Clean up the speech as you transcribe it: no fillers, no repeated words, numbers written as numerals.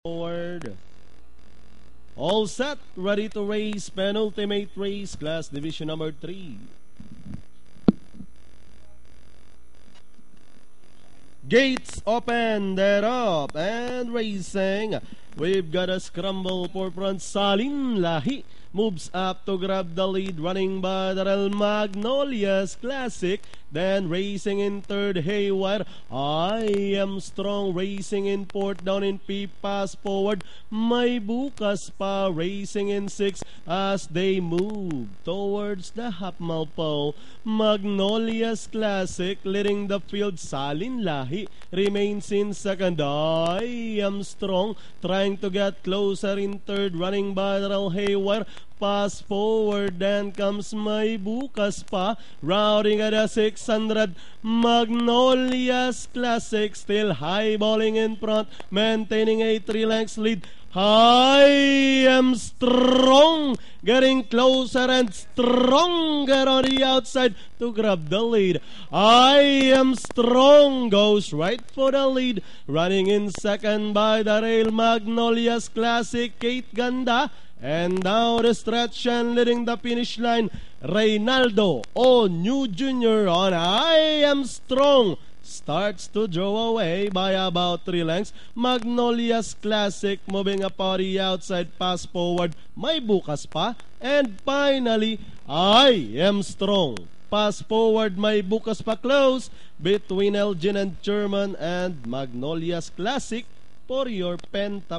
Forward. All set, ready to race, penultimate race, class division number 3. Gates open, they're up and racing. We've got a scramble for front. Salin Lahi moves up to grab the lead, running by the Real Magnolias Classic. Then racing in third, Haywire. I Am Strong racing in fourth, down in P. Pass forward. May Bukas pa racing in sixth as they move towards the half-mile pole. Magnolias Classic leading the field. Salin Lahi remains in second. I Am Strong trying to get closer in third, running by the Real Haywire. Pass forward, then comes May Bukas pa, routing at a 600. Magnolias Classic still highballing in front, maintaining a 3 lengths lead. I Am Strong getting closer and stronger on the outside to grab the lead. I Am Strong goes right for the lead, running in second by the Real Magnolias Classic, Kate Ganda. And now the stretch and leading the finish line, Reynaldo New Jr. on I Am Strong starts to draw away by about 3 lengths. Magnolias Classic moving up on the outside, pass forward, May Bukas pa. And finally, I Am Strong. Pass forward, May Bukas pa close between Elgin and German and Magnolias Classic for your pen top.